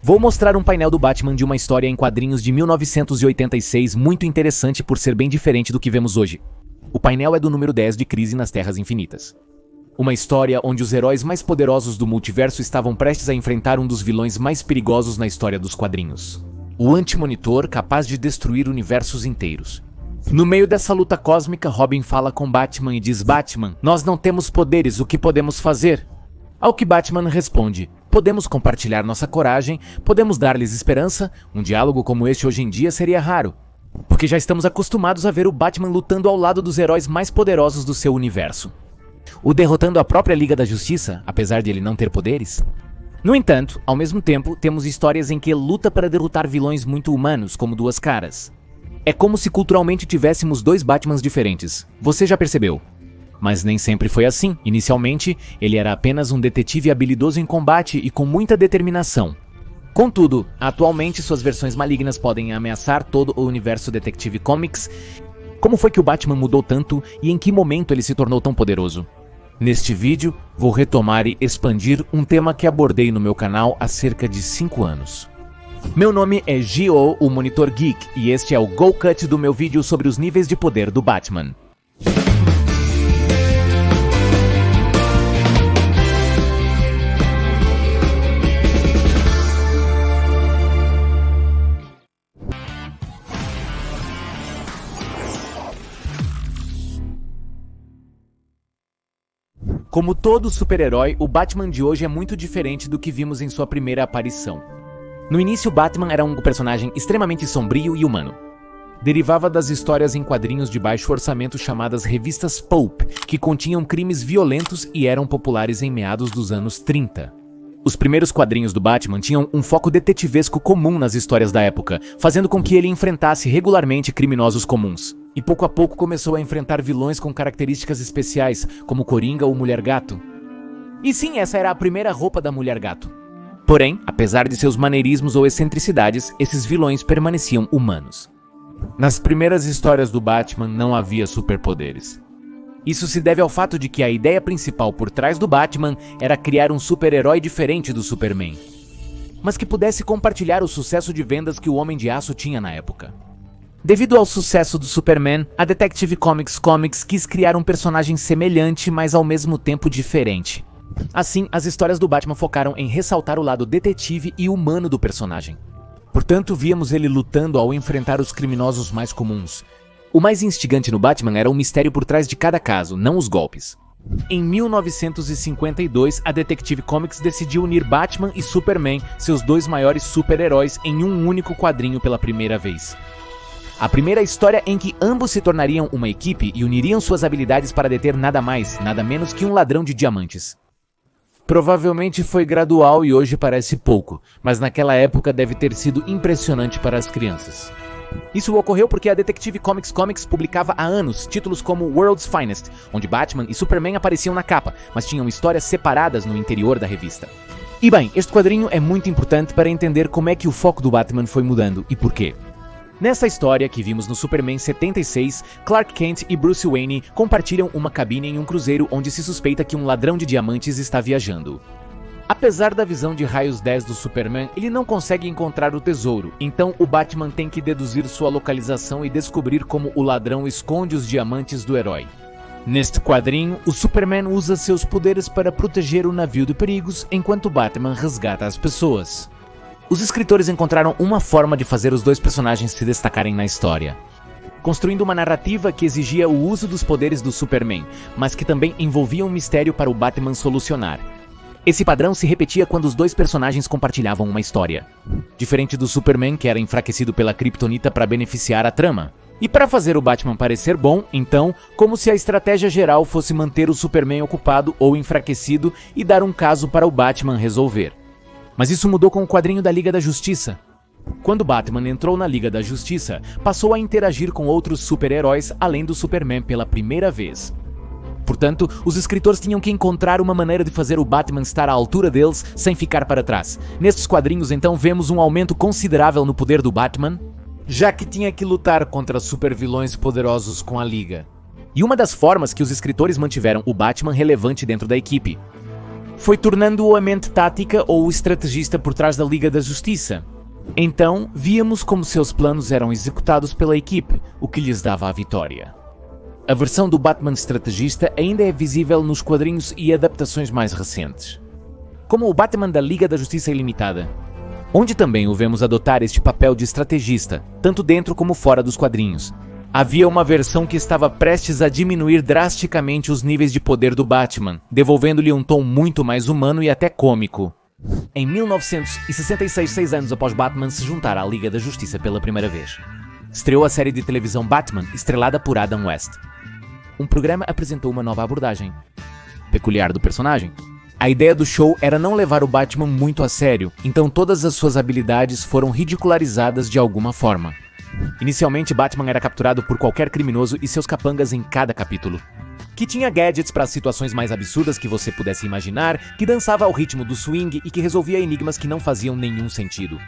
Vou mostrar um painel do Batman de uma história em quadrinhos de 1986 muito interessante por ser bem diferente do que vemos hoje. O painel é do número 10 de Crise nas Terras Infinitas. Uma história onde os heróis mais poderosos do multiverso estavam prestes a enfrentar um dos vilões mais perigosos na história dos quadrinhos. O Anti-Monitor, capaz de destruir universos inteiros. No meio dessa luta cósmica, Robin fala com Batman e diz: Batman, nós não temos poderes, o que podemos fazer? Ao que Batman responde: podemos compartilhar nossa coragem, podemos dar-lhes esperança. Um diálogo como este hoje em dia seria raro, porque já estamos acostumados a ver o Batman lutando ao lado dos heróis mais poderosos do seu universo. O derrotando a própria Liga da Justiça, apesar de ele não ter poderes. No entanto, ao mesmo tempo, temos histórias em que ele luta para derrotar vilões muito humanos, como Duas Caras. É como se culturalmente tivéssemos dois Batmans diferentes, você já percebeu? Mas nem sempre foi assim. Inicialmente, ele era apenas um detetive habilidoso em combate e com muita determinação. Contudo, atualmente suas versões malignas podem ameaçar todo o universo Detective Comics. Como foi que o Batman mudou tanto e em que momento ele se tornou tão poderoso? Neste vídeo, vou retomar e expandir um tema que abordei no meu canal há cerca de 5 anos. Meu nome é Gio, o Monitor Geek, e este é o Go Cut do meu vídeo sobre os níveis de poder do Batman. Como todo super-herói, o Batman de hoje é muito diferente do que vimos em sua primeira aparição. No início, Batman era um personagem extremamente sombrio e humano. Derivava das histórias em quadrinhos de baixo orçamento chamadas revistas Pulp, que continham crimes violentos e eram populares em meados dos anos 30. Os primeiros quadrinhos do Batman tinham um foco detetivesco comum nas histórias da época, fazendo com que ele enfrentasse regularmente criminosos comuns. E pouco a pouco começou a enfrentar vilões com características especiais, como Coringa ou Mulher-Gato. E sim, essa era a primeira roupa da Mulher-Gato. Porém, apesar de seus maneirismos ou excentricidades, esses vilões permaneciam humanos. Nas primeiras histórias do Batman não havia superpoderes. Isso se deve ao fato de que a ideia principal por trás do Batman era criar um super-herói diferente do Superman, mas que pudesse compartilhar o sucesso de vendas que o Homem de Aço tinha na época. Devido ao sucesso do Superman, a Detective Comics quis criar um personagem semelhante, mas ao mesmo tempo diferente. Assim, as histórias do Batman focaram em ressaltar o lado detetive e humano do personagem. Portanto, víamos ele lutando ao enfrentar os criminosos mais comuns. O mais instigante no Batman era o mistério por trás de cada caso, não os golpes. Em 1952, a Detective Comics decidiu unir Batman e Superman, seus dois maiores super-heróis, em um único quadrinho pela primeira vez. A primeira história em que ambos se tornariam uma equipe e uniriam suas habilidades para deter nada mais, nada menos que um ladrão de diamantes. Provavelmente foi gradual e hoje parece pouco, mas naquela época deve ter sido impressionante para as crianças. Isso ocorreu porque a Detective Comics publicava há anos títulos como World's Finest, onde Batman e Superman apareciam na capa, mas tinham histórias separadas no interior da revista. E bem, este quadrinho é muito importante para entender como é que o foco do Batman foi mudando e por quê. Nessa história que vimos no Superman 76, Clark Kent e Bruce Wayne compartilham uma cabine em um cruzeiro onde se suspeita que um ladrão de diamantes está viajando. Apesar da visão de raios 10 do Superman, ele não consegue encontrar o tesouro, então o Batman tem que deduzir sua localização e descobrir como o ladrão esconde os diamantes do herói. Neste quadrinho, o Superman usa seus poderes para proteger o navio de perigos, enquanto Batman resgata as pessoas. Os escritores encontraram uma forma de fazer os dois personagens se destacarem na história, construindo uma narrativa que exigia o uso dos poderes do Superman, mas que também envolvia um mistério para o Batman solucionar. Esse padrão se repetia quando os dois personagens compartilhavam uma história. Diferente do Superman, que era enfraquecido pela Kryptonita para beneficiar a trama. E para fazer o Batman parecer bom, então, como se a estratégia geral fosse manter o Superman ocupado ou enfraquecido e dar um caso para o Batman resolver. Mas isso mudou com o quadrinho da Liga da Justiça. Quando Batman entrou na Liga da Justiça, passou a interagir com outros super-heróis além do Superman pela primeira vez. Portanto, os escritores tinham que encontrar uma maneira de fazer o Batman estar à altura deles sem ficar para trás. Nestes quadrinhos, então, vemos um aumento considerável no poder do Batman, já que tinha que lutar contra supervilões poderosos com a Liga. E uma das formas que os escritores mantiveram o Batman relevante dentro da equipe foi tornando-o a mente tática ou o estrategista por trás da Liga da Justiça. Então, víamos como seus planos eram executados pela equipe, o que lhes dava a vitória. A versão do Batman estrategista ainda é visível nos quadrinhos e adaptações mais recentes, como o Batman da Liga da Justiça Ilimitada, onde também o vemos adotar este papel de estrategista, tanto dentro como fora dos quadrinhos. Havia uma versão que estava prestes a diminuir drasticamente os níveis de poder do Batman, devolvendo-lhe um tom muito mais humano e até cômico. Em 1966, 6 anos após Batman se juntar à Liga da Justiça pela primeira vez, estreou a série de televisão Batman, estrelada por Adam West. Um programa apresentou uma nova abordagem peculiar do personagem. A ideia do show era não levar o Batman muito a sério, então todas as suas habilidades foram ridicularizadas de alguma forma. Inicialmente, Batman era capturado por qualquer criminoso e seus capangas em cada capítulo, que tinha gadgets para as situações mais absurdas que você pudesse imaginar, que dançava ao ritmo do swing e que resolvia enigmas que não faziam nenhum sentido,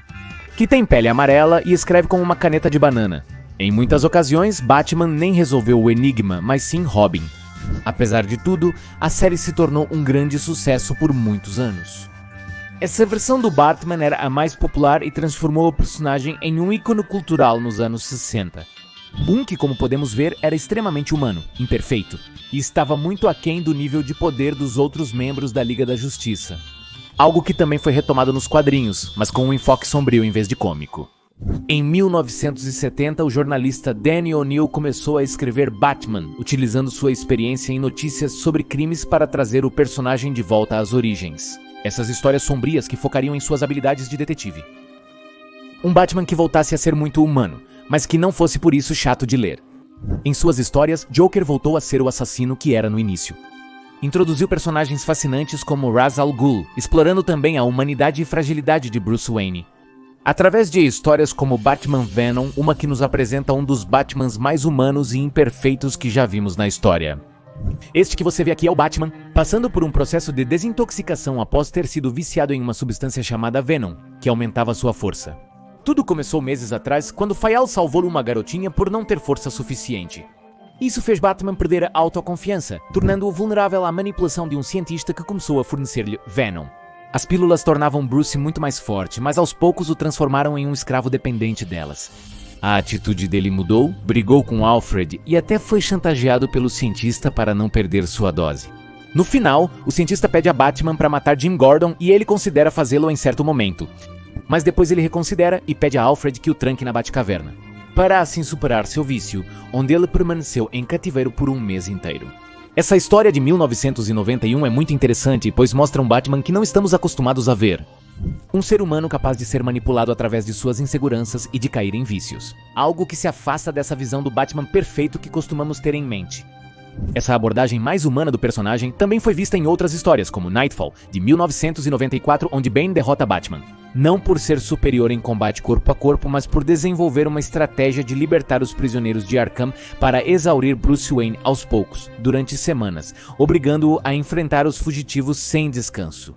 que tem pele amarela e escreve com uma caneta de banana. Em muitas ocasiões, Batman nem resolveu o enigma, mas sim Robin. Apesar de tudo, a série se tornou um grande sucesso por muitos anos. Essa versão do Batman era a mais popular e transformou o personagem em um ícone cultural nos anos 60. Que, como podemos ver, era extremamente humano, imperfeito, e estava muito aquém do nível de poder dos outros membros da Liga da Justiça. Algo que também foi retomado nos quadrinhos, mas com um enfoque sombrio em vez de cômico. Em 1970, o jornalista Danny O'Neill começou a escrever Batman, utilizando sua experiência em notícias sobre crimes para trazer o personagem de volta às origens. Essas histórias sombrias que focariam em suas habilidades de detetive. Um Batman que voltasse a ser muito humano, mas que não fosse por isso chato de ler. Em suas histórias, Joker voltou a ser o assassino que era no início. Introduziu personagens fascinantes como Ra's al Ghul, explorando também a humanidade e fragilidade de Bruce Wayne. Através de histórias como Batman Venom, uma que nos apresenta um dos Batmans mais humanos e imperfeitos que já vimos na história. Este que você vê aqui é o Batman, passando por um processo de desintoxicação após ter sido viciado em uma substância chamada Venom, que aumentava sua força. Tudo começou meses atrás, quando Fael salvou uma garotinha por não ter força suficiente. Isso fez Batman perder a autoconfiança, tornando-o vulnerável à manipulação de um cientista que começou a fornecer-lhe Venom. As pílulas tornavam Bruce muito mais forte, mas aos poucos o transformaram em um escravo dependente delas. A atitude dele mudou, brigou com Alfred e até foi chantageado pelo cientista para não perder sua dose. No final, o cientista pede a Batman para matar Jim Gordon e ele considera fazê-lo em certo momento. Mas depois ele reconsidera e pede a Alfred que o tranque na Batcaverna, para assim superar seu vício, onde ele permaneceu em cativeiro por um mês inteiro. Essa história de 1991 é muito interessante, pois mostra um Batman que não estamos acostumados a ver. Um ser humano capaz de ser manipulado através de suas inseguranças e de cair em vícios. Algo que se afasta dessa visão do Batman perfeito que costumamos ter em mente. Essa abordagem mais humana do personagem também foi vista em outras histórias, como Nightfall, de 1994, onde Bane derrota Batman. Não por ser superior em combate corpo a corpo, mas por desenvolver uma estratégia de libertar os prisioneiros de Arkham para exaurir Bruce Wayne aos poucos, durante semanas, obrigando-o a enfrentar os fugitivos sem descanso.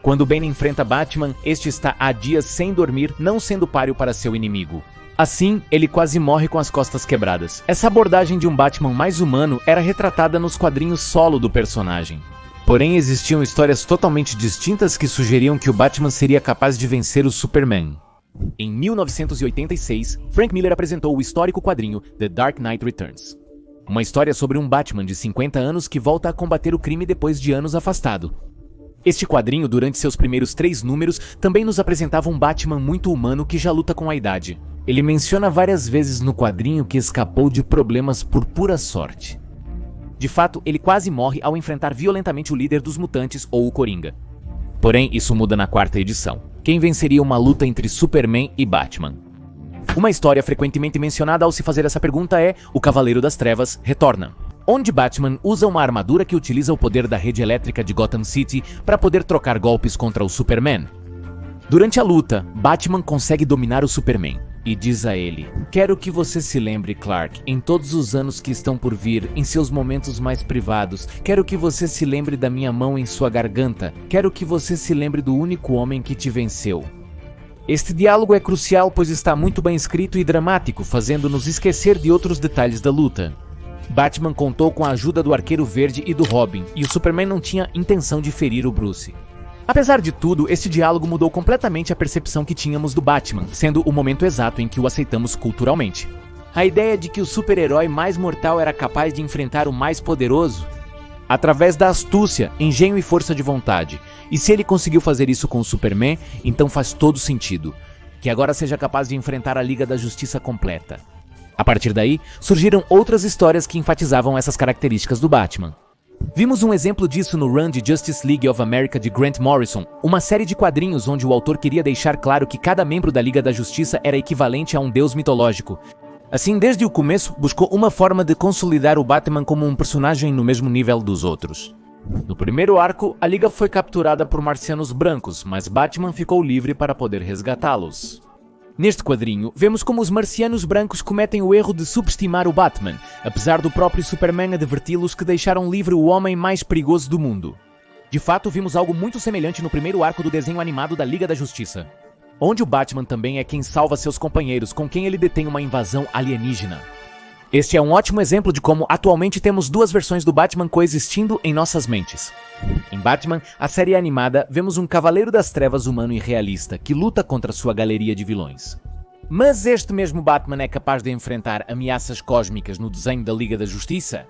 Quando Bane enfrenta Batman, este está há dias sem dormir, não sendo páreo para seu inimigo. Assim, ele quase morre com as costas quebradas. Essa abordagem de um Batman mais humano era retratada nos quadrinhos solo do personagem. Porém, existiam histórias totalmente distintas que sugeriam que o Batman seria capaz de vencer o Superman. Em 1986, Frank Miller apresentou o histórico quadrinho The Dark Knight Returns. Uma história sobre um Batman de 50 anos que volta a combater o crime depois de anos afastado. Este quadrinho, durante seus primeiros 3 números, também nos apresentava um Batman muito humano que já luta com a idade. Ele menciona várias vezes no quadrinho que escapou de problemas por pura sorte. De fato, ele quase morre ao enfrentar violentamente o líder dos mutantes ou o Coringa. Porém, isso muda na 4ª edição. Quem venceria uma luta entre Superman e Batman? Uma história frequentemente mencionada ao se fazer essa pergunta é O Cavaleiro das Trevas Retorna, onde Batman usa uma armadura que utiliza o poder da rede elétrica de Gotham City para poder trocar golpes contra o Superman. Durante a luta, Batman consegue dominar o Superman e diz a ele: "Quero que você se lembre, Clark, em todos os anos que estão por vir, em seus momentos mais privados. Quero que você se lembre da minha mão em sua garganta. Quero que você se lembre do único homem que te venceu." Este diálogo é crucial, pois está muito bem escrito e dramático, fazendo-nos esquecer de outros detalhes da luta. Batman contou com a ajuda do Arqueiro Verde e do Robin, e o Superman não tinha intenção de ferir o Bruce. Apesar de tudo, este diálogo mudou completamente a percepção que tínhamos do Batman, sendo o momento exato em que o aceitamos culturalmente. A ideia de que o super-herói mais mortal era capaz de enfrentar o mais poderoso através da astúcia, engenho e força de vontade. E se ele conseguiu fazer isso com o Superman, então faz todo sentido. Que agora seja capaz de enfrentar a Liga da Justiça completa. A partir daí, surgiram outras histórias que enfatizavam essas características do Batman. Vimos um exemplo disso no run de Justice League of America de Grant Morrison, uma série de quadrinhos onde o autor queria deixar claro que cada membro da Liga da Justiça era equivalente a um deus mitológico. Assim, desde o começo, buscou uma forma de consolidar o Batman como um personagem no mesmo nível dos outros. No primeiro arco, a Liga foi capturada por marcianos brancos, mas Batman ficou livre para poder resgatá-los. Neste quadrinho, vemos como os marcianos brancos cometem o erro de subestimar o Batman, apesar do próprio Superman adverti-los que deixaram livre o homem mais perigoso do mundo. De fato, vimos algo muito semelhante no primeiro arco do desenho animado da Liga da Justiça, onde o Batman também é quem salva seus companheiros, com quem ele detém uma invasão alienígena. Este é um ótimo exemplo de como atualmente temos duas versões do Batman coexistindo em nossas mentes. Em Batman, a série animada, vemos um Cavaleiro das Trevas humano e realista que luta contra sua galeria de vilões. Mas este mesmo Batman é capaz de enfrentar ameaças cósmicas no desenho da Liga da Justiça?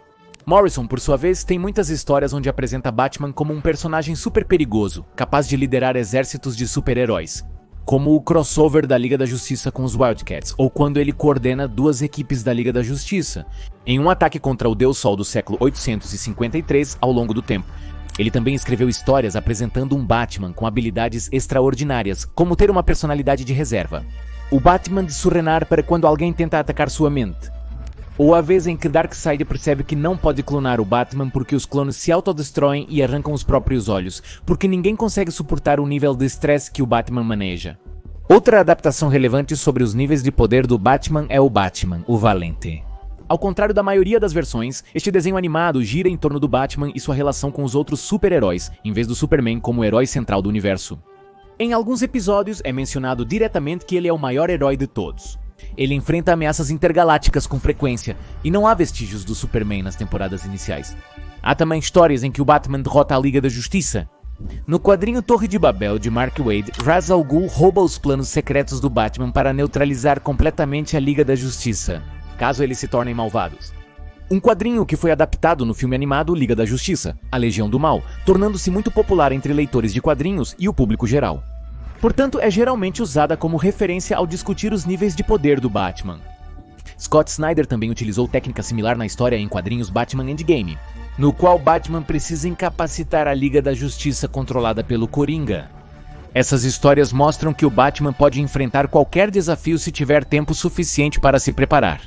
Morrison, por sua vez, tem muitas histórias onde apresenta Batman como um personagem super perigoso, capaz de liderar exércitos de super-heróis, como o crossover da Liga da Justiça com os Wildcats, ou quando ele coordena duas equipes da Liga da Justiça, em um ataque contra o Deus Sol do século 853 ao longo do tempo. Ele também escreveu histórias apresentando um Batman com habilidades extraordinárias, como ter uma personalidade de reserva. O Batman de Surrenar para quando alguém tenta atacar sua mente. Ou a vez em que Darkseid percebe que não pode clonar o Batman porque os clones se autodestroem e arrancam os próprios olhos, porque ninguém consegue suportar o nível de estresse que o Batman maneja. Outra adaptação relevante sobre os níveis de poder do Batman é o Batman, o Valente. Ao contrário da maioria das versões, este desenho animado gira em torno do Batman e sua relação com os outros super-heróis, em vez do Superman como o herói central do universo. Em alguns episódios é mencionado diretamente que ele é o maior herói de todos. Ele enfrenta ameaças intergalácticas com frequência, e não há vestígios do Superman nas temporadas iniciais. Há também histórias em que o Batman derrota a Liga da Justiça. No quadrinho Torre de Babel de Mark Waid, Ra's al Ghul rouba os planos secretos do Batman para neutralizar completamente a Liga da Justiça, caso eles se tornem malvados. Um quadrinho que foi adaptado no filme animado Liga da Justiça, A Legião do Mal, tornando-se muito popular entre leitores de quadrinhos e o público geral. Portanto, é geralmente usada como referência ao discutir os níveis de poder do Batman. Scott Snyder também utilizou técnica similar na história em quadrinhos Batman Endgame, no qual Batman precisa incapacitar a Liga da Justiça controlada pelo Coringa. Essas histórias mostram que o Batman pode enfrentar qualquer desafio se tiver tempo suficiente para se preparar.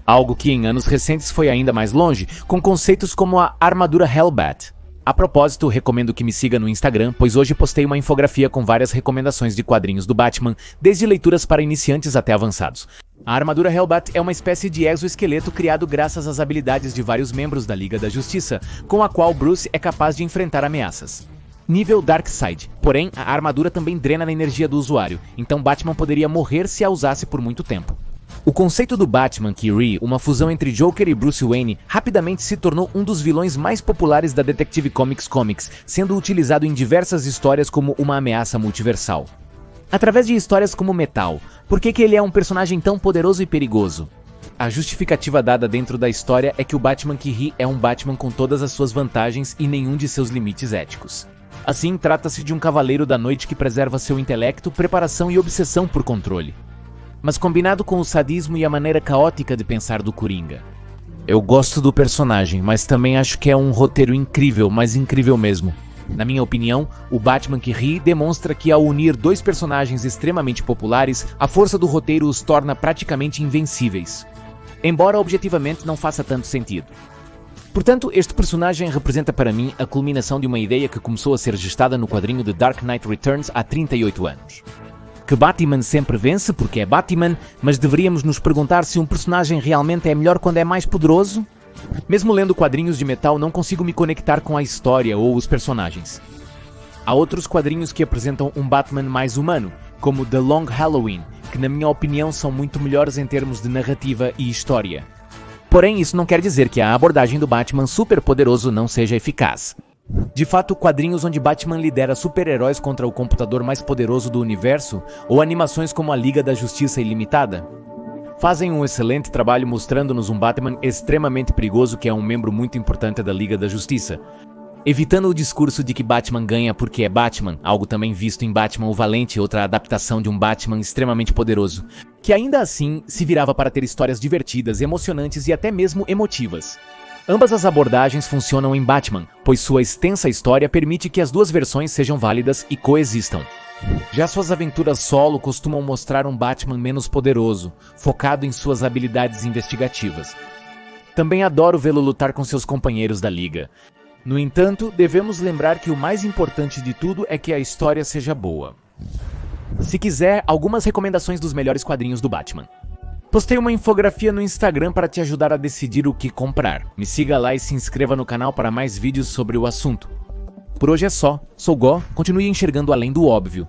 Algo que em anos recentes foi ainda mais longe, com conceitos como a armadura Hellbat. A propósito, recomendo que me siga no Instagram, pois hoje postei uma infografia com várias recomendações de quadrinhos do Batman, desde leituras para iniciantes até avançados. A armadura Hellbat é uma espécie de exoesqueleto criado graças às habilidades de vários membros da Liga da Justiça, com a qual Bruce é capaz de enfrentar ameaças. Nível Darkseid, porém a armadura também drena a energia do usuário, então Batman poderia morrer se a usasse por muito tempo. O conceito do Batman Kyrie, uma fusão entre Joker e Bruce Wayne, rapidamente se tornou um dos vilões mais populares da Detective Comics, sendo utilizado em diversas histórias como uma ameaça multiversal. Através de histórias como Metal, por que ele é um personagem tão poderoso e perigoso? A justificativa dada dentro da história é que o Batman Kyrie é um Batman com todas as suas vantagens e nenhum de seus limites éticos. Assim, trata-se de um cavaleiro da noite que preserva seu intelecto, preparação e obsessão por controle. Mas combinado com o sadismo e a maneira caótica de pensar do Coringa. Eu gosto do personagem, mas também acho que é um roteiro incrível, mas incrível mesmo. Na minha opinião, o Batman que ri demonstra que ao unir dois personagens extremamente populares, a força do roteiro os torna praticamente invencíveis. Embora objetivamente não faça tanto sentido. Portanto, este personagem representa para mim a culminação de uma ideia que começou a ser gestada no quadrinho The Dark Knight Returns há 38 anos. Que Batman sempre vence porque é Batman, mas deveríamos nos perguntar se um personagem realmente é melhor quando é mais poderoso? Mesmo lendo quadrinhos de metal, não consigo me conectar com a história ou os personagens. Há outros quadrinhos que apresentam um Batman mais humano, como The Long Halloween, que na minha opinião são muito melhores em termos de narrativa e história. Porém, isso não quer dizer que a abordagem do Batman superpoderoso não seja eficaz. De fato, quadrinhos onde Batman lidera super-heróis contra o computador mais poderoso do universo, ou animações como a Liga da Justiça Ilimitada, fazem um excelente trabalho mostrando-nos um Batman extremamente perigoso que é um membro muito importante da Liga da Justiça, evitando o discurso de que Batman ganha porque é Batman, algo também visto em Batman o Valente, outra adaptação de um Batman extremamente poderoso, que ainda assim se virava para ter histórias divertidas, emocionantes e até mesmo emotivas. Ambas as abordagens funcionam em Batman, pois sua extensa história permite que as duas versões sejam válidas e coexistam. Já suas aventuras solo costumam mostrar um Batman menos poderoso, focado em suas habilidades investigativas. Também adoro vê-lo lutar com seus companheiros da Liga. No entanto, devemos lembrar que o mais importante de tudo é que a história seja boa. Se quiser, algumas recomendações dos melhores quadrinhos do Batman. Postei uma infografia no Instagram para te ajudar a decidir o que comprar. Me siga lá e se inscreva no canal para mais vídeos sobre o assunto. Por hoje é só. Sou Gó, continue enxergando além do óbvio.